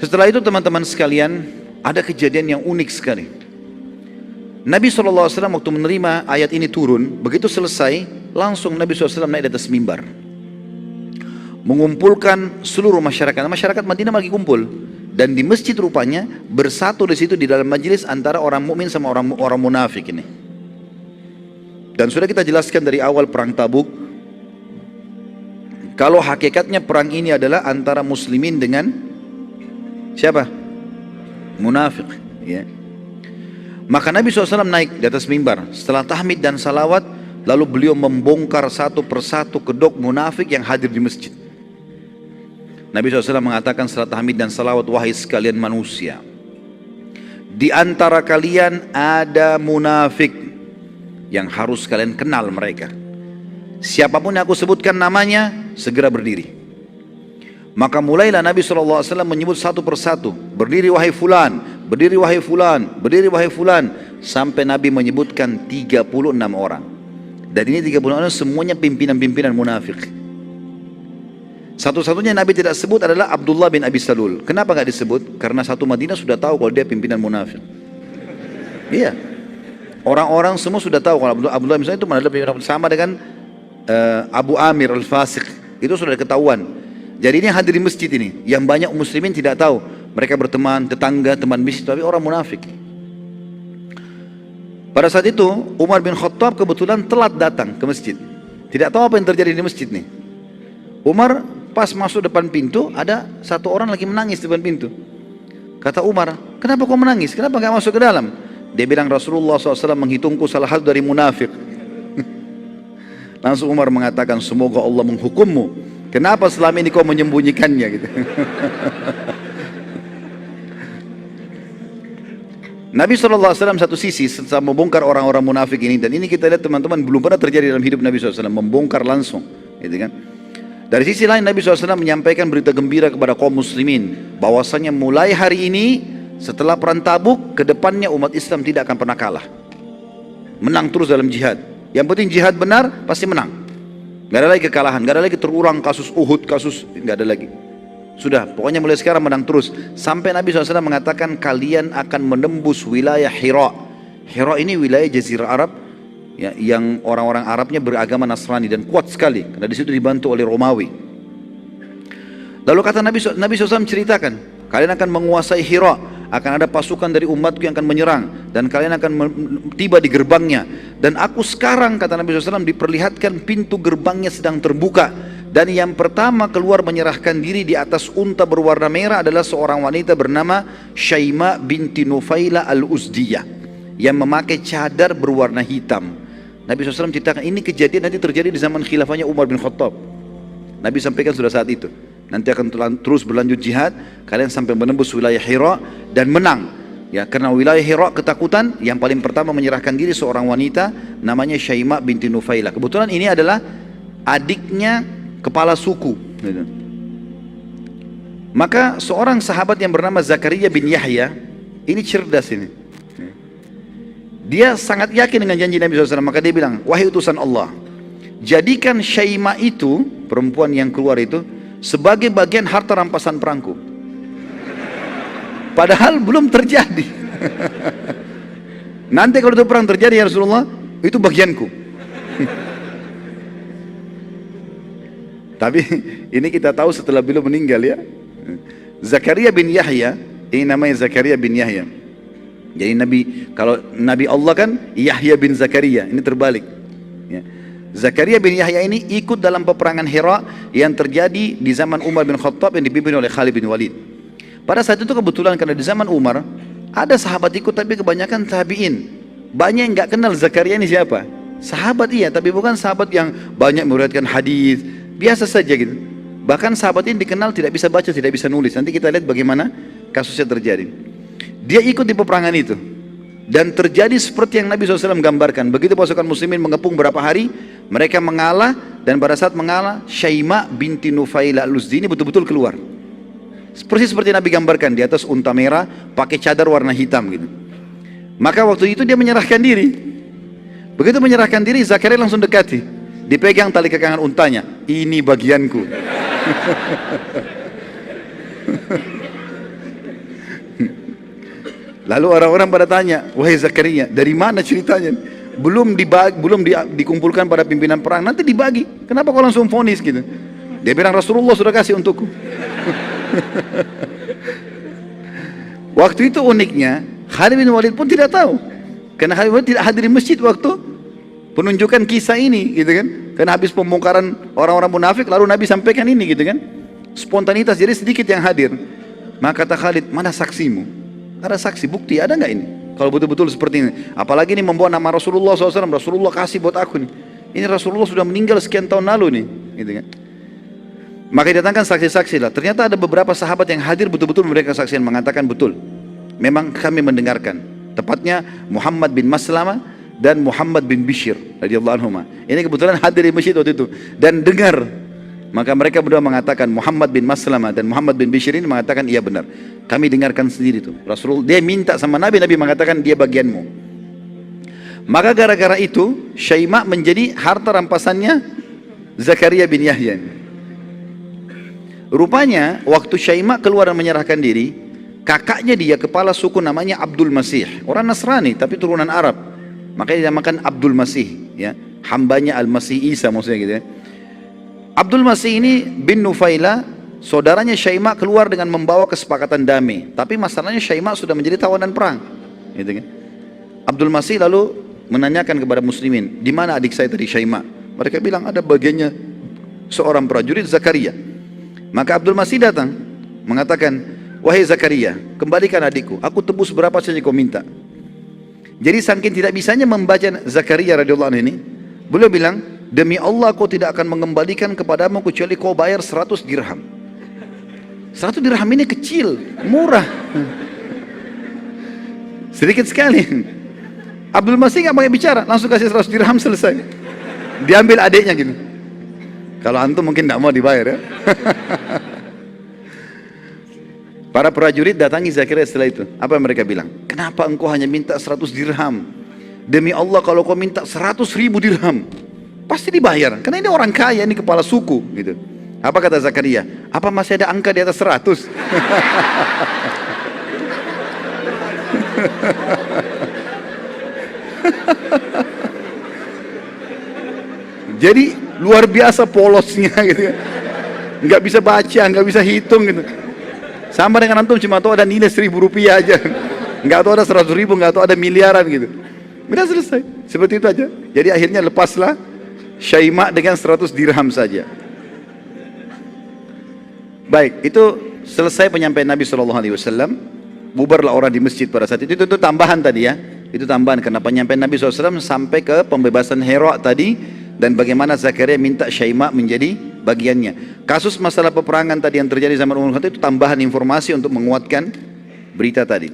Setelah itu teman-teman sekalian, ada kejadian yang unik sekali. Nabi SAW waktu menerima ayat ini turun, begitu selesai, langsung Nabi SAW naik di atas mimbar, mengumpulkan seluruh masyarakat. Masyarakat Madinah lagi kumpul, dan di masjid rupanya bersatu di situ di dalam majelis antara orang mukmin sama orang munafik ini. Dan sudah kita jelaskan dari awal perang Tabuk, kalau hakikatnya perang ini adalah antara muslimin dengan siapa? Munafik, ya. Maka Nabi SAW naik di atas mimbar setelah tahmid dan salawat, lalu beliau membongkar satu persatu kedok munafik yang hadir di masjid. Nabi SAW mengatakan setelah tahmid dan salawat, wahai sekalian manusia, di antara kalian ada munafik yang harus kalian kenal mereka. Siapapun yang aku sebutkan namanya, segera berdiri. Maka mulailah Nabi SAW menyebut satu persatu, berdiri wahai fulan, berdiri wahai fulan, berdiri wahai fulan, sampai Nabi menyebutkan 36 orang. Dan ini 36 orang semuanya pimpinan-pimpinan munafik. Satu-satunya Nabi tidak sebut adalah Abdullah bin Abi Salul. Kenapa gak disebut? Karena satu Madinah sudah tahu kalau dia pimpinan munafik. Iya, orang-orang semua sudah tahu kalau Abdullah bin Salul itu adalah pimpinan munafik. Sama dengan Abu Amir al-Fasiq, itu sudah ketahuan. Jadi ini hadir di masjid ini, yang banyak muslimin tidak tahu. Mereka berteman, tetangga, teman bisnis, tapi orang munafik. Pada saat itu Umar bin Khattab kebetulan telat datang ke masjid. Tidak tahu apa yang terjadi di masjid nih. Umar pas masuk depan pintu, ada satu orang lagi menangis di depan pintu. Kata Umar, kenapa kau menangis? Kenapa gak masuk ke dalam? Dia bilang, Rasulullah SAW menghitungku salah satu dari munafik. Langsung Umar mengatakan, semoga Allah menghukummu. Kenapa selama ini kau menyembunyikannya gitu. Nabi SAW satu sisi setelah membongkar orang-orang munafik ini, dan ini kita lihat teman-teman belum pernah terjadi dalam hidup Nabi SAW, membongkar langsung, gitu kan. Dari sisi lain Nabi SAW menyampaikan berita gembira kepada kaum muslimin, bahwasanya mulai hari ini setelah perang Tabuk, kedepannya umat Islam tidak akan pernah kalah, menang terus dalam jihad. Yang penting jihad benar pasti menang. Gak ada lagi kekalahan, gak ada lagi terulang kasus Uhud, kasus gak ada lagi. Sudah, pokoknya mulai sekarang menang terus. Sampai Nabi SAW mengatakan kalian akan menembus wilayah Hira. Hira ini wilayah Jazirah Arab, ya, yang orang-orang Arabnya beragama Nasrani dan kuat sekali, karena di situ dibantu oleh Romawi. Lalu kata Nabi SAW ceritakan, kalian akan menguasai Hira, akan ada pasukan dari umatku yang akan menyerang, dan kalian akan tiba di gerbangnya. Dan aku sekarang, kata Nabi SAW, diperlihatkan pintu gerbangnya sedang terbuka, dan yang pertama keluar menyerahkan diri di atas unta berwarna merah adalah seorang wanita bernama Syaima binti Nufaila al-Uzdiyah, yang memakai cadar berwarna hitam. Nabi SAW ceritakan ini kejadian nanti terjadi di zaman khilafahnya Umar bin Khattab. Nabi sampaikan sudah saat itu, nanti akan terus berlanjut jihad, kalian sampai menembus wilayah Hira dan menang. Ya, karena wilayah Hira ketakutan, yang paling pertama menyerahkan diri seorang wanita namanya Syaima binti Nufaila. Kebetulan ini adalah adiknya kepala suku. Maka seorang sahabat yang bernama Zakaria bin Yahya, ini cerdas ini. Dia sangat yakin dengan janji Nabi SAW, maka dia bilang, wahai utusan Allah, jadikan Syaima itu, perempuan yang keluar itu, sebagai bagian harta rampasan perangku. Padahal belum terjadi. Nanti kalau itu perang terjadi ya Rasulullah, itu bagianku. Tapi ini kita tahu setelah beliau meninggal ya. Zakaria bin Yahya, ini namanya Zakaria bin Yahya. Jadi kalau Nabi Allah kan Yahya bin Zakaria, ini terbalik. Ya. Zakaria bin Yahya ini ikut dalam peperangan Hira yang terjadi di zaman Umar bin Khattab yang dipimpin oleh Khalid bin Walid. Pada saat itu kebetulan karena di zaman Umar ada sahabat ikut, tapi kebanyakan tabi'in. Banyak yang nggak kenal Zakaria ini siapa. Sahabat iya, tapi bukan sahabat yang banyak meriwayatkan hadis, biasa saja gitu. Bahkan sahabat ini dikenal tidak bisa baca, tidak bisa nulis. Nanti kita lihat bagaimana kasusnya terjadi. Dia ikut di peperangan itu, dan terjadi seperti yang Nabi SAW gambarkan. Begitu pasukan muslimin mengepung berapa hari, mereka mengalah, dan pada saat mengalah, Syaima binti Nufaila al-Uzdiyah ini betul-betul keluar. Persis seperti Nabi gambarkan, di atas unta merah, pakai cadar warna hitam gitu. Maka waktu itu dia menyerahkan diri. Begitu menyerahkan diri, Zakaria langsung dekati, dipegang tali kekangan untanya, ini bagianku. Lalu orang-orang pada tanya, wahai Zakaria, dari mana ceritanya? Dikumpulkan pada pimpinan perang, nanti dibagi. Kenapa kau langsung vonis gitu? Dia bilang, Rasulullah sudah kasih untukku. Waktu itu uniknya, Khalid bin Walid pun tidak tahu. Karena Khalid bin Walid tidak hadir di masjid waktu penunjukan kisah ini, gitu kan? Karena habis pembongkaran orang-orang munafik, lalu Nabi sampaikan ini, gitu kan? Spontanitas, jadi sedikit yang hadir. Maka kata Khalid, mana saksimu? Ada saksi, bukti, ada nggak ini? Kalau betul-betul seperti ini. Apalagi ini membawa nama Rasulullah SAW, Rasulullah kasih buat aku nih. Ini Rasulullah sudah meninggal sekian tahun lalu nih, gitu kan? Maka didatangkan saksi-saksi lah. Ternyata ada beberapa sahabat yang hadir betul-betul mereka saksian mengatakan betul. Memang kami mendengarkan. Tepatnya Muhammad bin Maslamah dan Muhammad bin Bishr radhiyallahu anhuma. Ini kebetulan hadir di masjid waktu itu dan dengar. Maka mereka berdua mengatakan, Muhammad bin Maslamah dan Muhammad bin Bishr ini mengatakan iya benar. Kami dengarkan sendiri tuh. Rasulullah dia minta sama Nabi, Nabi mengatakan dia bagianmu. Maka gara-gara itu Syaima menjadi harta rampasannya Zakaria bin Yahya. Rupanya waktu Syaima keluar dan menyerahkan diri, kakaknya dia kepala suku namanya Abdul Masih, orang Nasrani tapi turunan Arab. Makanya dinamakan Abdul Masih, ya, hambanya Al-Masih Isa maksudnya gitu ya. Abdul Masih ini bin Nufaila, saudaranya Syaima keluar dengan membawa kesepakatan damai. Tapi masalahnya Syaima sudah menjadi tawanan perang, gitu kan. Abdul Masih lalu menanyakan kepada muslimin, di mana adik saya tadi Syaima? Mereka bilang ada bagiannya seorang prajurit Zakaria. Maka Abdul Masih datang mengatakan, wahai Zakaria, kembalikan adikku, aku tebus berapa saja kau minta. Jadi saking tidak bisanya membaca Zakaria radhiyallahu anhu ini, beliau bilang, demi Allah kau tidak akan mengembalikan kepadamu kecuali kau bayar 100 dirham. 100 dirham ini kecil, murah, sedikit sekali. Abdul Masih nggak pakai bicara, langsung kasih 100 dirham, selesai. Diambil adiknya gitu. Kalau antum mungkin tidak mau dibayar ya. Para prajurit datangi Zakaria setelah itu. Apa yang mereka bilang? Kenapa engkau hanya minta 100 dirham? Demi Allah kalau kau minta 100.000 dirham, pasti dibayar. Karena ini orang kaya, ini kepala suku gitu. Apa kata Zakaria? Apa masih ada angka di atas 100? Jadi luar biasa polosnya gitu ya. Nggak bisa baca, nggak bisa hitung gitu. Sama dengan antum cuma tahu ada nilai 1.000 rupiah aja. Nggak tahu ada 100.000, nggak tahu ada miliaran gitu. Udah selesai. Seperti itu aja. Jadi akhirnya lepaslah Syaima dengan 100 dirham saja. Baik, itu selesai penyampaian Nabi SAW. Bubarlah orang di masjid pada saat itu. Itu tambahan tadi ya. Itu tambahan karena penyampaian Nabi SAW sampai ke pembebasan Hira tadi. Dan bagaimana Zakaria minta Syaima menjadi bagiannya. Kasus masalah peperangan tadi yang terjadi zaman Umar bin Khattab itu tambahan informasi untuk menguatkan berita tadi.